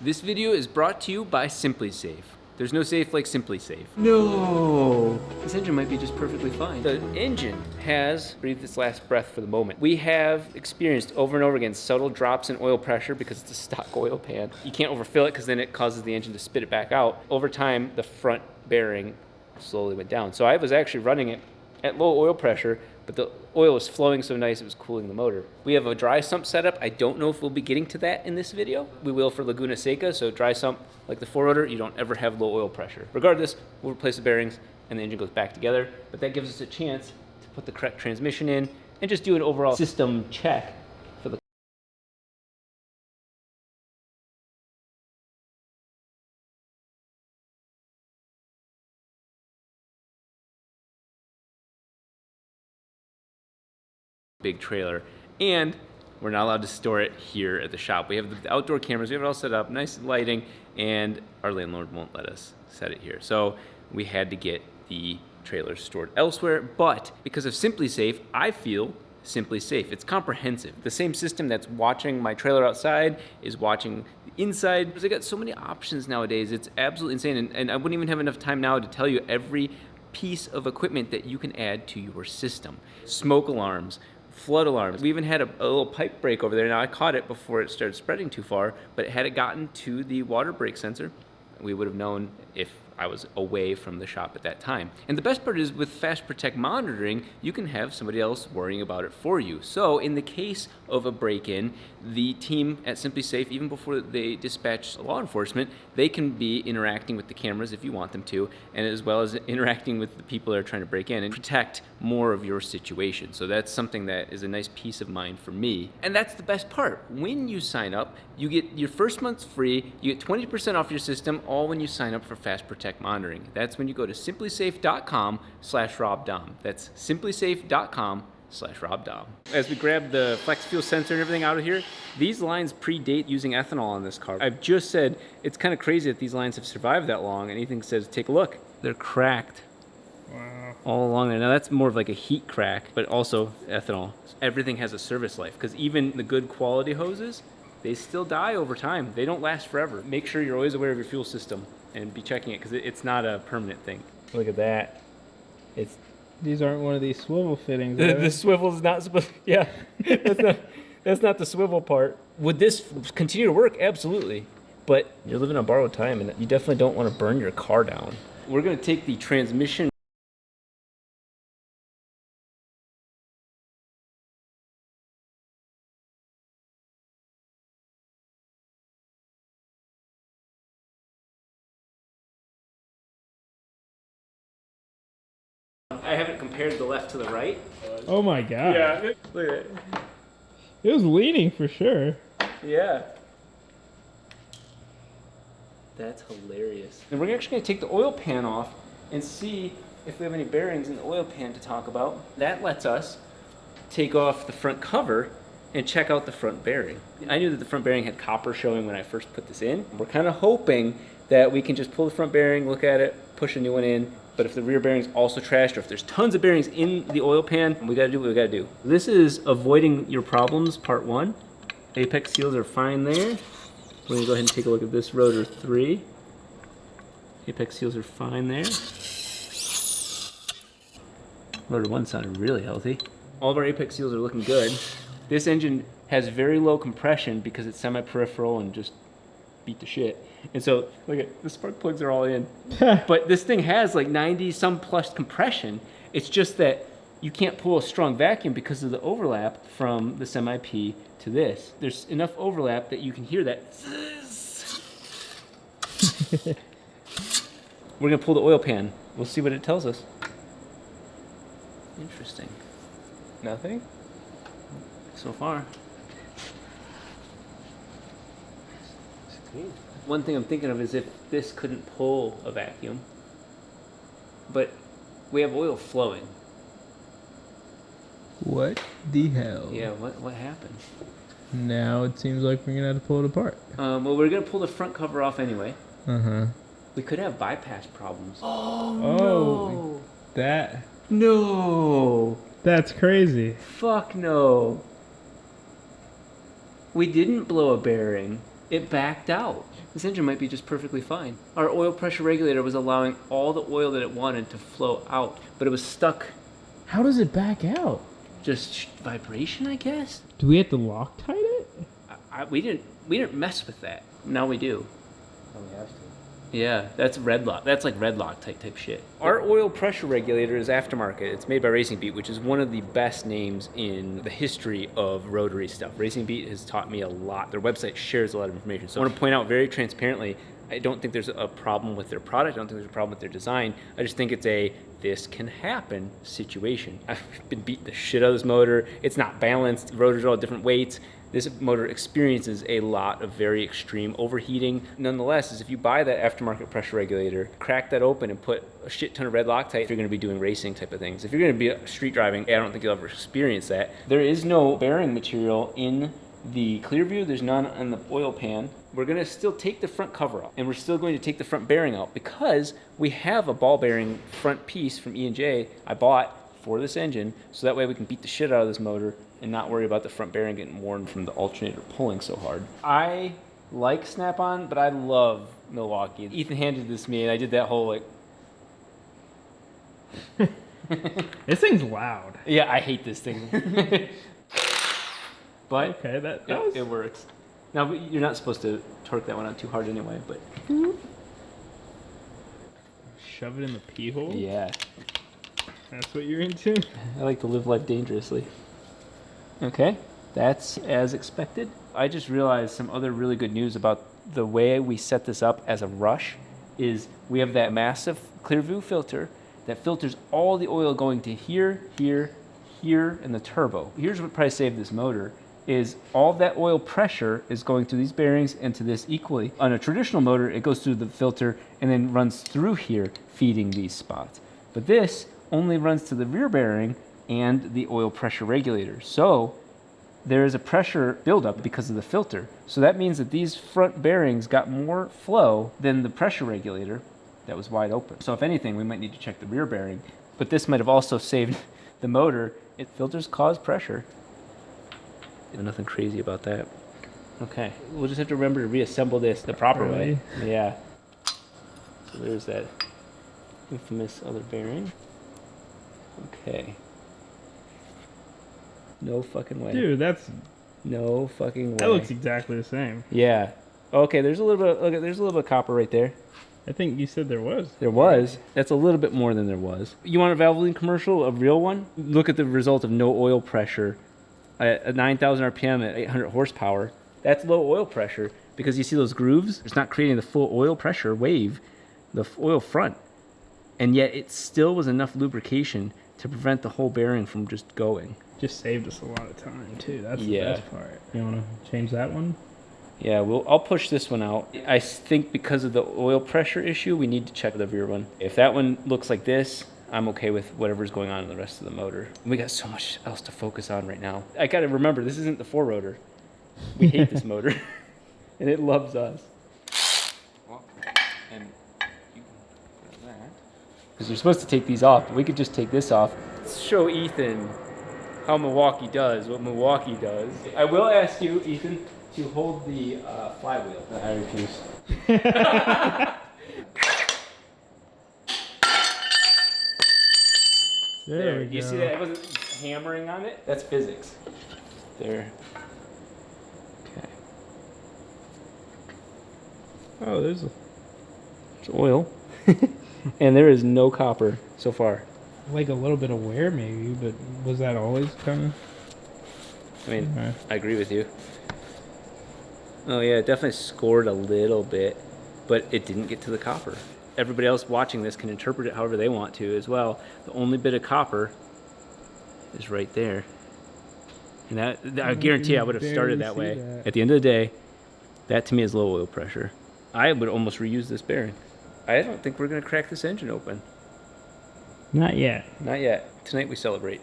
This video is brought to you by SimpliSafe. There's no safe like SimpliSafe. No! This engine might be just perfectly fine. The engine has breathed its last breath for the moment. We have experienced over and over again subtle drops in oil pressure because it's a stock oil pan. You can't overfill it because then it causes the engine to spit it back out. Over time, the front bearing slowly went down. So I was actually running it at low oil pressure, but the oil was flowing so nice it was cooling the motor. We have a dry sump setup. I don't know if we'll be getting to that in this video. We will for Laguna Seca, so dry sump, like the 4-rotor, you don't ever have low oil pressure. Regardless, we'll replace the bearings and the engine goes back together, but that gives us a chance to put the correct transmission in and just do an overall system check for the big trailer. And we're not allowed to store it here at the shop. We have the outdoor cameras, we have it all set up, nice lighting, and our landlord won't let us set it here. So we had to get the trailer stored elsewhere, but because of SimpliSafe, I feel SimpliSafe. It's comprehensive. The same system that's watching my trailer outside is watching the inside. They got so many options nowadays, it's absolutely insane, and I wouldn't even have enough time now to tell you every piece of equipment that you can add to your system. Smoke alarms, flood alarms. We even had a little pipe break over there. Now I caught it before it started spreading too far, but had it gotten to the water break sensor, we would have known if I was away from the shop at that time. And the best part is with Fast Protect monitoring, you can have somebody else worrying about it for you. So in the case of a break-in, the team at SimpliSafe, even before they dispatch law enforcement, they can be interacting with the cameras if you want them to, and as well as interacting with the people that are trying to break in and protect more of your situation. So that's something that is a nice peace of mind for me. And that's the best part. When you sign up, you get your first month's free, you get 20% off your system, all when you sign up for Fast Protect monitoring. That's when you go to simplisafe.com/RobDahm. That's simplisafe.com/RobDahm. As we grab the flex fuel sensor and everything out of here, these lines predate using ethanol on this car. I've just said it's kind of crazy that these lines have survived that long, and Ethan says, take a look. They're cracked. Wow. All along there. Now that's more of like a heat crack, but also ethanol. Everything has a service life, because even the good quality hoses, they still die over time. They don't last forever. Make sure you're always aware of your fuel system and be checking it, because it's not a permanent thing. Look at that. These aren't one of these swivel fittings. The swivel's not supposed. Yeah, that's not the swivel part. Would this continue to work? Absolutely. But you're living on borrowed time, and you definitely don't want to burn your car down. We're going to take the transmission. I haven't compared the left to the right. Oh my god. Yeah, look at it. It was leaning for sure. Yeah. That's hilarious. And we're actually going to take the oil pan off and see if we have any bearings in the oil pan to talk about. That lets us take off the front cover and check out the front bearing. I knew that the front bearing had copper showing when I first put this in. We're kind of hoping that we can just pull the front bearing, look at it, push a new one in. But if the rear bearing's also trashed, or if there's tons of bearings in the oil pan, we gotta do what we gotta do. This is avoiding your problems, part 1. Apex seals are fine there. We're gonna go ahead and take a look at this rotor 3. Apex seals are fine there. Rotor 1 sounded really healthy. All of our apex seals are looking good. This engine has very low compression because it's semi-peripheral and just beat the shit. And so, look at the spark plugs are all in. But this thing has like 90 some plus compression. It's just that you can't pull a strong vacuum because of the overlap from the semi-P to this. There's enough overlap that you can hear that. We're gonna pull the oil pan. We'll see what it tells us. Interesting. Nothing? So far. One thing I'm thinking of is if this couldn't pull a vacuum, but we have oil flowing. What the hell? Yeah, what happened? Now it seems like we're gonna have to pull it apart. Well, we're gonna pull the front cover off anyway. Uh-huh. We could have bypass problems. Oh, no! That. No! That's crazy. Fuck no. We didn't blow a bearing. It backed out. This engine might be just perfectly fine. Our oil pressure regulator was allowing all the oil that it wanted to flow out, but it was stuck. How does it back out? Just vibration, I guess. Do we have to Loctite it? We didn't mess with that. Now we do. Oh, we have to. Yeah, that's red lock. That's like red lock type shit. Our oil pressure regulator is aftermarket. It's made by Racing Beat, which is one of the best names in the history of rotary stuff. Racing Beat has taught me a lot. Their website shares a lot of information. So I want to point out very transparently, I don't think there's a problem with their product. I don't think there's a problem with their design. I just think it's a this can happen situation. I've been beating the shit out of this motor. It's not balanced. Rotors are all different weights. This motor experiences a lot of very extreme overheating. Nonetheless, if you buy that aftermarket pressure regulator, crack that open and put a shit ton of red Loctite, if you're going to be doing racing type of things. If you're going to be street driving, I don't think you'll ever experience that. There is no bearing material in the clear view. There's none on the oil pan. We're going to still take the front cover out, and we're still going to take the front bearing out because we have a ball bearing front piece from E&J I bought for this engine, so that way we can beat the shit out of this motor and not worry about the front bearing getting worn from the alternator pulling so hard. I like Snap-on, but I love Milwaukee. Ethan handed this to me, and I did that whole like... This thing's loud. Yeah, I hate this thing. But Okay, it works. Now, you're not supposed to torque that one out too hard anyway, but... Shove it in the pee hole? Yeah. That's what you're into? I like to live life dangerously. Okay, that's as expected. I just realized some other really good news about the way we set this up as a rush is we have that massive Clearview filter that filters all the oil going to here, here, here, and the turbo. Here's what probably saved this motor is all that oil pressure is going through these bearings and to this equally. On a traditional motor, it goes through the filter and then runs through here, feeding these spots. But this only runs to the rear bearing and the oil pressure regulator. So there is a pressure buildup because of the filter. So that means that these front bearings got more flow than the pressure regulator that was wide open. So if anything, we might need to check the rear bearing. But this might have also saved the motor. Filters cause pressure. Nothing crazy about that. Okay, we'll just have to remember to reassemble this the proper way. Yeah. So there's that infamous other bearing. Okay. No fucking way. Dude, No fucking way. that looks exactly the same. Yeah. Okay, there's a little bit. Look, there's a little bit of copper right there. I think you said there was. There was. That's a little bit more than there was. You want a Valvoline commercial, a real one? Look at the result of no oil pressure at 9,000 RPM at 800 horsepower. That's low oil pressure because you see those grooves? It's not creating the full oil pressure wave, the oil front. And yet it still was enough lubrication to prevent the whole bearing from just going. Just saved us a lot of time, too. That's Yeah. the best part. You want to change that one? Yeah, I'll push this one out. I think because of the oil pressure issue, we need to check the rear one. If that one looks like this, I'm okay with whatever's going on in the rest of the motor. We got so much else to focus on right now. I gotta remember, this isn't the 4-rotor. We hate this motor, and it loves us. Well, and you can put that. Because you're supposed to take these off, but we could just take this off. Let's show Ethan how Milwaukee does what Milwaukee does. I will ask you, Ethan, to hold the flywheel. I refuse. There we You go. see that? I wasn't hammering on it. That's physics. There. Okay. Oh, there's It's oil. And there is no copper so far. like a little bit of wear maybe, but was that always kind of... I mean, I agree with you. Oh yeah, it definitely scored a little bit, but it didn't get to the copper. Everybody else watching this can interpret it however they want to as well. The only bit of copper is right there. And that I guarantee I would have started that way. that. At the end of the day, that to me is low oil pressure. I would almost reuse this bearing. I don't think we're going to crack this engine open. Not yet. Not yet. Tonight we celebrate.